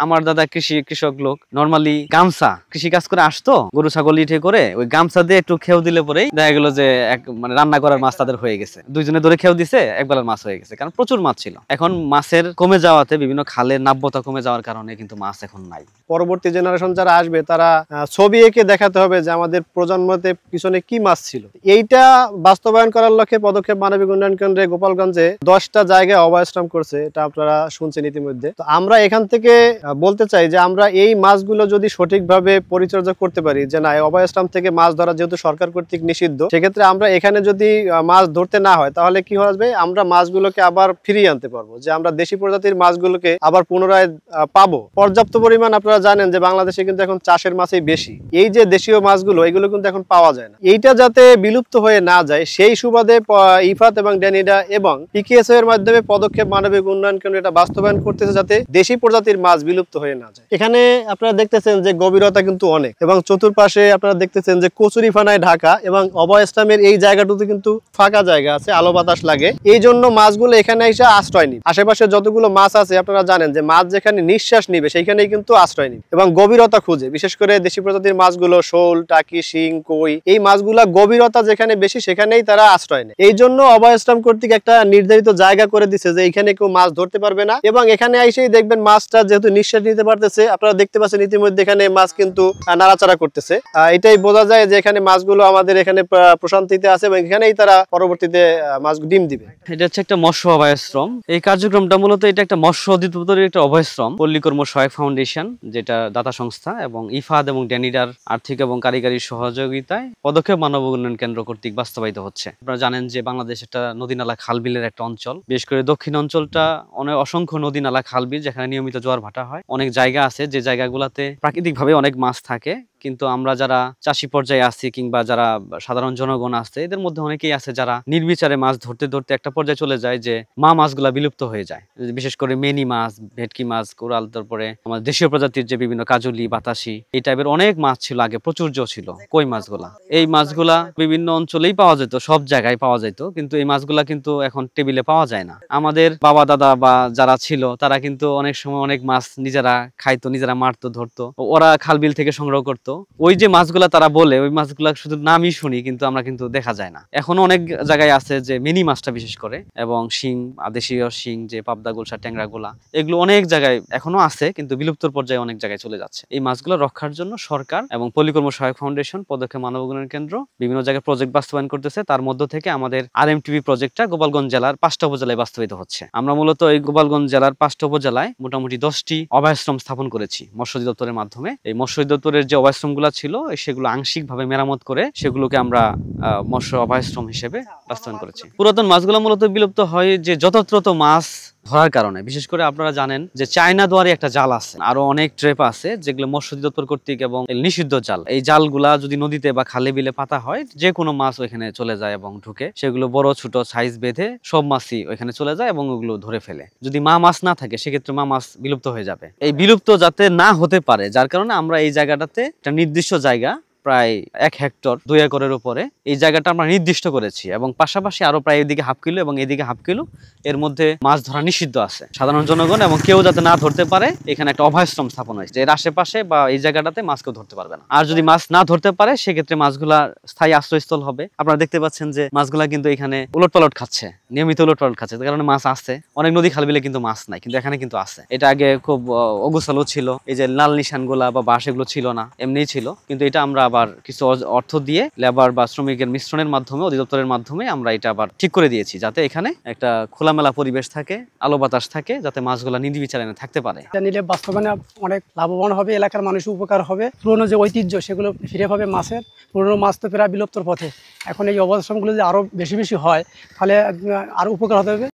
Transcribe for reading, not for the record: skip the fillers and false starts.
আমার দাদা কৃষক লোক, নরমালি গামছা কৃষি কাজ করে আসতো, গরু ছাগল ইটে করে ওই গামছা দিয়ে একটু খেউ দিলে পরেই দেখা গেল যে মানে রান্না করার মাছ তাদের হয়ে গেছে, দুইজনে ধরে খেউ দিছে, একবেলার মাছ হয়ে গেছে, কারণ প্রচুর মাছ ছিল। এখন মাছের কমে যাওয়াতে, বিভিন্ন খালের নাব্যতা কমে যাওয়ার কারণে কিন্তু মাছ এখন নাই। পরবর্তী জেনারেশন যারা আসবে তারা ছবি এঁকে দেখাতে হবে যে আমাদের প্রজন্মতে পিছনে কি মাছ ছিল। এইটা বাস্তবায়ন করার লক্ষ্যে পদক্ষেপ মানবিক উন্নয়ন কেন্দ্রে গোপালগঞ্জে 10টা জায়গায় অভয়াশ্রম করছে, এটা আপনারা শুনছেন ইতিমধ্যে। তো আমরা এখান থেকে বলতে চাই যে আমরা এই মাছগুলো যদি সঠিকভাবে পরিচর্যা করতে পারি, যে না অভয়াশ্রম থেকে মাছ ধরা যেহেতু সরকার কর্তৃক নিষিদ্ধ, সেক্ষেত্রে আমরা এখানে যদি মাছ ধরতে না হয় তাহলে কি হবে, আমরা মাছগুলোকে আবার ফিরিয়ে আনতে পারবো, যে আমরা দেশি প্রজাতির মাছগুলোকে আবার পুনরায় পাবো। পর্যাপ্ত পরিমাণ আপনারা জানেন যে বাংলাদেশে কিন্তু এখন চাষের মাছই বেশি, এই যে দেশীয় মাছগুলো এগুলো কিন্তু এখন পাওয়া যায় না। এইটা যাতে বিলুপ্ত হয়ে না যায় সেই সুবাদে ইফাত এবং ড্যানিডা এবং পিকেএসও এর মাধ্যমে পদক্ষেপ মানবিক উন্নয়ন কেন্দ্র এটা বাস্তবায়ন করতেছে যাতে দেশি প্রজাতির মাছ বিলুপ্ত হয়ে না যায়। এখানে আপনারা দেখতেছেন যে গভীরতা কিন্তু অনেক, এবং চতুর্পাশে আপনারা দেখতেছেন যে কচুরিফানায় ঢাকা, এবং অভয়াশ্রমের এই জায়গাটুতে কিন্তু ফাঁকা জায়গা আছে, আলো বাতাস লাগে, এই জন্য মাছগুলো এখানে এসে আশ্রয় নিবে। আশেপাশে যতগুলো মাছ আছে আপনারা জানেন যে মাছ যেখানে নিঃশ্বাস নিবে সেইখানেই কিন্তু আশ্রয় নিবে এবং গভীরতা খুঁজে। বিশেষ করে দেশি প্রজাতির মাছগুলো শোল, টাকি, শিং, কই, এই মাছগুলা গভীরতা যেখানে বেশি সেখানেই তারা আশ্রয় নেয়। এই জন্য অভয়াশ্রম কর্তৃক একটা নির্ধারিত জায়গা করে দিচ্ছে যে এখানে কেউ মাছ ধরতে পারবে না, এবং এখানে এসেই দেখবেন মাছটা যেহেতু নিঃশ্বাস নিতে পারতেছে, আপনারা দেখতে পাচ্ছেন ইতিমধ্যে এখানে মাছ কিন্তু নাড়াচাড়া করতেছে। এটাই বোঝা যায় যে এখানে মাছগুলো আমাদের এখানে প্রশান্তিতে আছে এবং এখানেই তারা পরবর্তীতে মাছ ডিম দিবে। এটা হচ্ছে একটা মৎস্য অভয়াশ্রম। এই কার্যক্রমটা মূলত এটা একটা মৎস্য অধিদপ্তরের একটা অভয়াশ্রম, পল্লী কর্ম সহায়ক ফাউন্ডেশন যেটা দাতা সংস্থা, এবং ইফাদ এবং ড্যানিডার আর্থিক এবং কারিগরি সহযোগিতায় পদক্ষেপ মানব উন্নয়ন কেন্দ্র কর্তৃক বাস্তবায়িত হচ্ছে। আপনারা জানেন যে বাংলাদেশ একটা নদী নালা খাল বিলের একটা অঞ্চল, বিশেষ করে দক্ষিণ অঞ্চলটা অনেক অসংখ্য নদী নালা খাল বিল, যেখানে নিয়মিত জোয়ার ভাটা হয়। অনেক জায়গা আছে যে জায়গাগুলোতে প্রাকৃতিকভাবে অনেক মাছ থাকে, কিন্তু আমরা যারা চাষি পর্যায়ে আছি কিংবা যারা সাধারণ জনগণ আছে, এদের মধ্যে অনেকেই আছে যারা নির্বিচারে মাছ ধরতে ধরতে একটা পর্যায়ে চলে যায় যে মাছগুলা বিলুপ্ত হয়ে যায়। বিশেষ করে মেনি মাছ, ভেটকি মাছ, কোরাল, তারপরে আমাদের দেশীয় প্রজাতির যে বিভিন্ন কাজলি, বাতাসি, এই টাইপের অনেক মাছ ছিল আগে, প্রচুর্য ছিল কই মাছগুলা। এই মাছগুলা বিভিন্ন অঞ্চলেই পাওয়া যেত, সব জায়গায় পাওয়া যেত, কিন্তু এই মাছগুলা কিন্তু এখন টেবিলে পাওয়া যায় না। আমাদের বাবা দাদা বা যারা ছিল তারা কিন্তু অনেক সময় অনেক মাছ নিজেরা খাইতো, নিজেরা মারতো, ধরতো, ওরা খাল বিল থেকে সংগ্রহ করতো। ওই যে মাছগুলা তারা বলে, ওই মাছগুলা শুধু নামই শুনি, কিন্তু আমরা কিন্তু দেখা যায় না। এখনো অনেক জায়গায় আছে যে মিনি মাছটা বিশেষ করে, এবং শিং, দেশীয় শিং, যে পাবদা, গুলশা, ট্যাংরা গুলা, এগুলো অনেক জায়গায় এখনো আছে, কিন্তু বিলুপ্তর পর্যায়ে অনেক জায়গায় চলে যাচ্ছে। এই মাছগুলো রক্ষার জন্য সরকার এবং পল্লীকর্ম সহায়ক ফাউন্ডেশন পদক্ষেপ মানব উন্নয়ন কেন্দ্র বিভিন্ন জায়গায় প্রজেক্ট বাস্তবায়ন করতেছে। তার মধ্য থেকে আমাদের RMTV প্রজেক্টটা গোপালগঞ্জ জেলার 5টা উপজেলায় বাস্তবায়িত হচ্ছে। আমরা মূলত এই গোপালগঞ্জ জেলার 5টা উপজেলায় মোটামুটি 10টি অভয়াশ্রম স্থাপন করেছি মৎস্য অধিদপ্তরের মাধ্যমে। এই মৎস্য অধিদপ্তরের যে অভয়াশ্রমগুলো ছিল সেগুলো আংশিকভাবে মেরামত করে সেগুলোকে আমরা মৎস্য অভয়াশ্রম হিসেবে বাস্তবায়ন করেছি। পুরাতন মাছগুলো মূলত বিলুপ্ত হয় যে যথাযথ মাছ ধরার কারণে। বিশেষ করে আপনারা জানেন যে চায়না দুয়ারে একটা জাল আছে, আরো অনেক ট্রেপ আছে যেগুলো মৎস্য অধিদপ্তর কর্তৃক এবং নিষিদ্ধ জাল। এই জালগুলা যদি নদীতে বা খালে বিলে পাতা হয়, যে কোনো মাছ ওইখানে চলে যায় এবং ঢুকে, সেগুলো বড় ছোট সাইজ বেঁধে সব মাছই ওইখানে চলে যায় এবং ওগুলো ধরে ফেলে। যদি মাছ না থাকে সেক্ষেত্রে মাছ বিলুপ্ত হয়ে যাবে। এই বিলুপ্ত যাতে না হতে পারে, যার কারণে আমরা এই জায়গাটাতে একটা নির্দিষ্ট জায়গা, প্রায় 1 হেক্টর 2 একরের উপরে এই জায়গাটা আমরা নির্দিষ্ট করেছি, এবং পাশাপাশি আরো প্রায় এদিকে 1/2 কিলো এবং এদিকে 1/2 কিলো এর মধ্যে মাছ ধরা নিষিদ্ধ আছে। সাধারণ জনগণ এবং কেউ যাতে না ধরতে পারে, এখানে একটা অভয়াশ্রম স্থাপন হয়েছে। এর আশেপাশে বা এই জায়গাটাতে মাছ কেউ ধরতে পারবে না। আর যদি মাছ না ধরতে পারে সেক্ষেত্রে মাছগুলা স্থায়ী আশ্রয়স্থল হবে। আপনারা দেখতে পাচ্ছেন যে মাছগুলা কিন্তু এখানে উলটপালট খাচ্ছে, নিয়মিত উলটপালট খাচ্ছে, তার কারণে মাছ আছে। অনেক নদী খাল বিলে কিন্তু মাছ নাই, কিন্তু এখানে কিন্তু আছে। এটা আগে খুব অগোছালো ছিল, এই যে লাল নিশানগুলা বা বাঁশ এগুলো ছিল না, এমনিই ছিল। কিন্তু এটা আমরা আবার কিছু অর্থ দিয়ে লেবার বা শ্রমিকের মিশ্রণের মাধ্যমে, অধিদপ্তরের মাধ্যমে আমরা এটা আবার ঠিক করে দিয়েছি, যাতে এখানে একটা খোলামেলা পরিবেশ থাকে, আলো বাতাস থাকে, যাতে মাছগুলা নির্বিচারে থাকতে পারে। এটা নিলে বাস্তবায়নে অনেক লাভবান হবে, এলাকার মানুষের উপকার হবে। পুরনো যে ঐতিহ্য সেগুলো ফিরে পাবে মাছের। পুরনো মাছ তো প্রায় বিলুপ্তর পথে। এখন এই অবস্থানগুলো যদি আরো বেশি বেশি হয় তাহলে আরো উপকার হতে হবে।